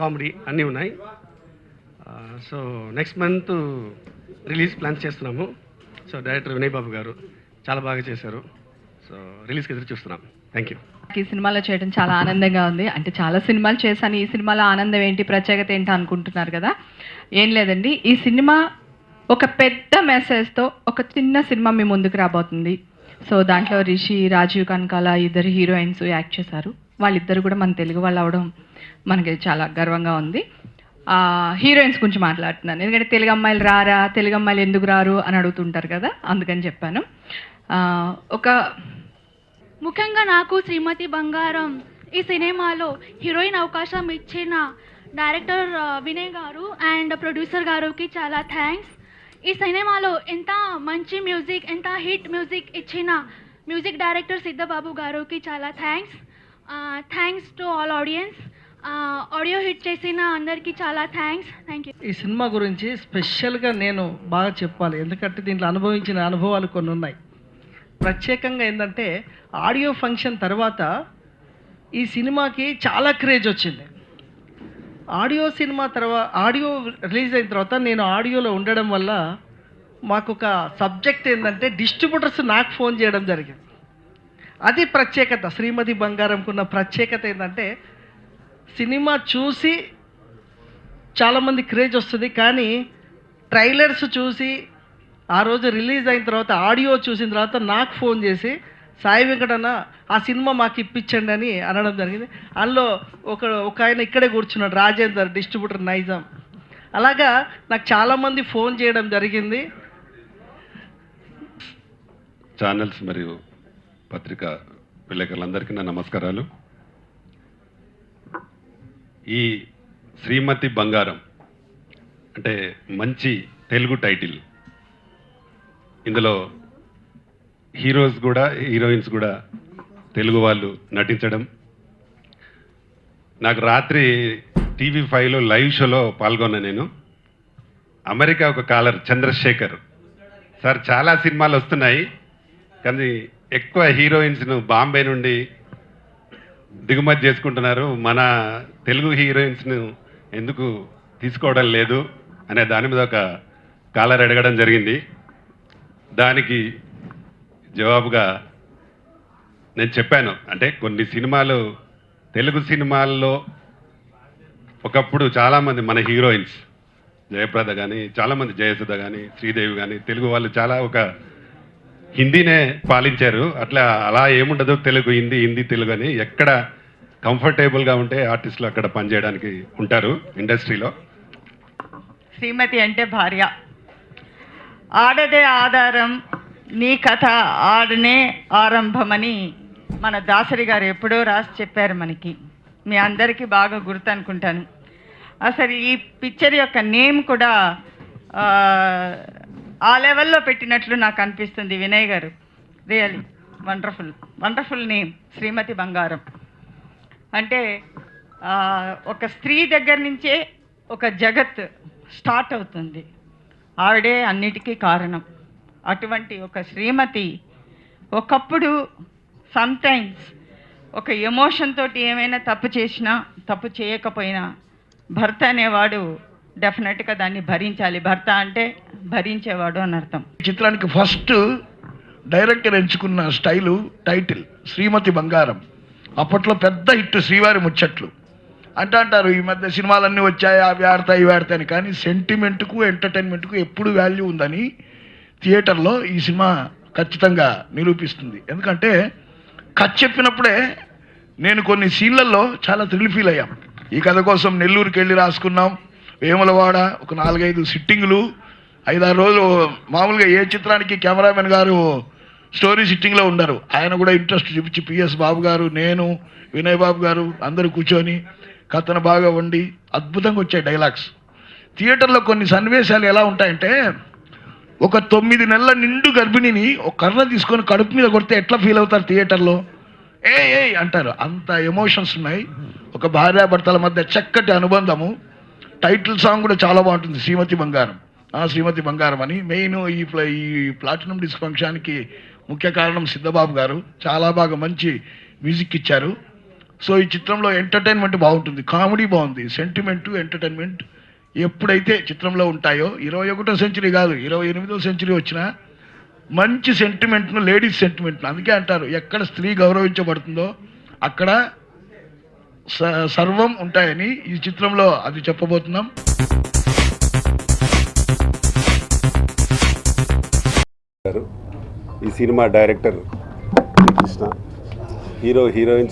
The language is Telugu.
కామెడీ అన్నీ ఉన్నాయి. So next month release plans చేస్తున్నాము. సో డైరెక్టర్ వినయ్ బాబు గారు చాలా బాగా చేశారు. సో రిలీజ్కి ఎదురు చూస్తున్నాం. Thank you. ఈ సినిమాలో చేయడం చాలా ఆనందంగా ఉంది. అంటే చాలా సినిమాలు చేశాను, ఈ సినిమాలో ఆనందం ఏంటి, ప్రత్యేకత ఏంటి అనుకుంటున్నారు కదా. ఏం లేదండి, ఈ సినిమా ఒక పెద్ద మెసేజ్తో ఒక చిన్న సినిమా మీ ముందుకు రాబోతుంది. సో దాంట్లో రిషి, రాజీవ్ కనకాల ఇద్దరు హీరోయిన్స్ యాక్ట్ చేశారు. వాళ్ళిద్దరు కూడా మన తెలుగు వాళ్ళు అవడం మనకి చాలా గర్వంగా ఉంది. హీరోయిన్స్ గురించి మాట్లాడుతున్నాను, ఎందుకంటే తెలుగు అమ్మాయిలు రారా, తెలుగు అమ్మాయిలు ఎందుకు రారు అని అడుగుతుంటారు కదా, అందుకని చెప్పాను. ముఖ్యంగా నాకు శ్రీమతి బంగారం ఈ సినిమాలో హీరోయిన్ అవకాశం ఇచ్చిన డైరెక్టర్ వినయ్ గారు అండ్ ప్రొడ్యూసర్ గారికి చాలా థ్యాంక్స్. ఈ సినిమాలో ఎంత మంచి మ్యూజిక్, ఎంత హిట్ మ్యూజిక్ ఇచ్చిన మ్యూజిక్ డైరెక్టర్ సిద్ధబాబు గారికి చాలా thanks. Thanks to all audience. Audio hit చేసిన అందరికీ చాలా థ్యాంక్స్. Thank you. ఈ సినిమా గురించి స్పెషల్గా నేను బాగా చెప్పాలి, ఎందుకంటే దీంట్లో అనుభవించిన అనుభవాలు కొన్ని ఉన్నాయి. ప్రత్యేకంగా ఏంటంటే ఆడియో ఫంక్షన్ తర్వాత ఈ సినిమాకి చాలా క్రేజ్ వచ్చింది. ఆడియో రిలీజ్ అయిన తర్వాత నేను ఆడియోలో ఉండడం వల్ల మాకు ఒక సబ్జెక్ట్ ఏంటంటే డిస్ట్రిబ్యూటర్స్ నాకు ఫోన్ చేయడం జరిగింది. అది ప్రత్యేకత. శ్రీమతి బంగారంకున్న ప్రత్యేకత ఏంటంటే సినిమా చూసి చాలామంది క్రేజ్ వస్తుంది, కానీ ట్రైలర్స్ చూసి ఆ రోజు రిలీజ్ అయిన తర్వాత ఆడియో చూసిన తర్వాత నాకు ఫోన్ చేసి సాయి వెంకటన్న ఆ సినిమా మాకు ఇప్పించండి అని అనడం జరిగింది. అందులో ఒక ఆయన ఇక్కడే కూర్చున్నాడు, రాజేందర్, డిస్ట్రిబ్యూటర్ నైజాం. అలాగా నాకు చాలామంది ఫోన్ చేయడం జరిగింది. ఛానల్స్ మరియు పత్రికా విలేకరులందరికీ నా నమస్కారాలు. ఈ శ్రీమతి బంగారం అంటే మంచి తెలుగు టైటిల్. ఇందులో హీరోస్ కూడా హీరోయిన్స్ కూడా తెలుగు వాళ్ళు నటించడం. నాకు రాత్రి TV5లో లైవ్ షోలో పాల్గొన్నా నేను. అమెరికా ఒక కాలర్ చంద్రశేఖర్ సార్, చాలా సినిమాలు వస్తున్నాయి కానీ ఎక్కువ హీరోయిన్స్ను బాంబే నుండి దిగుమతి చేసుకుంటున్నారు, మన తెలుగు హీరోయిన్స్ను ఎందుకు తీసుకోవడం లేదు అనే దాని మీద ఒక కాలర్ అడగడం జరిగింది. దానికి జవాబుగా నేను చెప్పాను, అంటే కొన్ని సినిమాలు తెలుగు సినిమాల్లో ఒకప్పుడు చాలామంది మన హీరోయిన్స్ జయప్రద కానీ, చాలామంది జయసుధ కానీ, శ్రీదేవి కానీ తెలుగు వాళ్ళు చాలా ఒక హిందీనే పాలించారు. అలా ఏముండదు, తెలుగు హిందీ, హిందీ తెలుగు అని ఎక్కడ కంఫర్టబుల్గా ఉంటే ఆర్టిస్టులు అక్కడ పనిచేయడానికి ఉంటారు ఇండస్ట్రీలో. శ్రీమతి అంటే భార్య, ఆడదే ఆధారం, నీ కథ ఆడనే ఆరంభమని మన దాసరి గారు ఎప్పుడో రాసి చెప్పారు మనకి. మీ అందరికీ బాగా గుర్తు అనుకుంటాను. అసలు ఈ పిక్చర్ యొక్క నేమ్ కూడా ఆ లెవెల్లో పెట్టినట్లు నాకు అనిపిస్తుంది. వినయ్ గారు రియల్లీ వండర్ఫుల్ నేమ్, శ్రీమతి బంగారం. అంటే ఒక స్త్రీ దగ్గర నుంచే ఒక జగత్ స్టార్ట్ అవుతుంది, ఆవిడే అన్నిటికీ కారణం. అటువంటి ఒక శ్రీమతి ఒకప్పుడు సమ్టైమ్స్ ఒక ఎమోషన్ తోటి ఏమైనా తప్పు చేసినా, తప్పు చేయకపోయినా భర్త అనేవాడు డెఫినెట్గా దాన్ని భరించాలి. భర్త అంటే భరించేవాడు అని అర్థం. చిత్రానికి ఫస్ట్ డైరెక్టర్ ఎంచుకున్న స్టైలు టైటిల్ శ్రీమతి బంగారం. అప్పట్లో పెద్ద హిట్ శ్రీవారి ముచ్చట్లు అంటారు. ఈ మధ్య సినిమాలన్నీ వచ్చాయి, అవి ఆడతాయి ఇవి ఆడతాయని, కానీ సెంటిమెంట్కు ఎంటర్టైన్మెంట్కు ఎప్పుడు వాల్యూ ఉందని థియేటర్లో ఈ సినిమా ఖచ్చితంగా నిరూపిస్తుంది. ఎందుకంటే కథ చెప్పినప్పుడే నేను కొన్ని సీన్లలో చాలా థ్రిల్ ఫీల్ అయ్యాం. ఈ కథ కోసం నెల్లూరుకి వెళ్ళి రాసుకున్నాం, వేములవాడ ఒక 4-5 సిట్టింగులు, 5-6 రోజులు. మామూలుగా ఏ చిత్రానికి కెమెరామెన్ గారు స్టోరీ సిట్టింగ్లో ఉండరు, ఆయన కూడా ఇంట్రెస్ట్ చూపించి PS బాబు గారు, నేను, వినయ్ బాబు గారు అందరూ కూర్చొని కథను బాగా వండి అద్భుతంగా వచ్చాయి డైలాగ్స్. థియేటర్లో కొన్ని సన్నివేశాలు ఎలా ఉంటాయంటే, ఒక 9 నెలల నిండు గర్భిణిని ఒక కర్ర తీసుకొని కడుపు మీద కొడితే ఎట్లా ఫీల్ అవుతారు థియేటర్లో, ఏ అంటారు. అంత ఎమోషన్స్ ఉన్నాయి. ఒక భార్యాభర్తల మధ్య చక్కటి అనుబంధము. టైటిల్ సాంగ్ కూడా చాలా బాగుంటుంది, శ్రీమతి బంగారం. శ్రీమతి బంగారం అని. మెయిన్ ఈ ప్లాటినం డిస్క్ ఫంక్షన్కి ముఖ్య కారణం సిద్ధబాబు గారు. చాలా బాగా మంచి మ్యూజిక్ ఇచ్చారు. సో ఈ చిత్రంలో ఎంటర్టైన్మెంట్ బాగుంటుంది, కామెడీ బాగుంది, సెంటిమెంట్, ఎంటర్టైన్మెంట్ ఎప్పుడైతే చిత్రంలో ఉంటాయో 21వ సెంచరీ కాదు 28వ సెంచరీ వచ్చినా మంచి సెంటిమెంట్ను, లేడీస్ సెంటిమెంట్ను, అందుకే అంటారు ఎక్కడ స్త్రీ గౌరవించబడుతుందో అక్కడ సర్వం ఉంటాయని ఈ చిత్రంలో అది చెప్పబోతున్నాం. ఈ సినిమా డైరెక్టర్ కృష్ణ, హీరోయిన్స్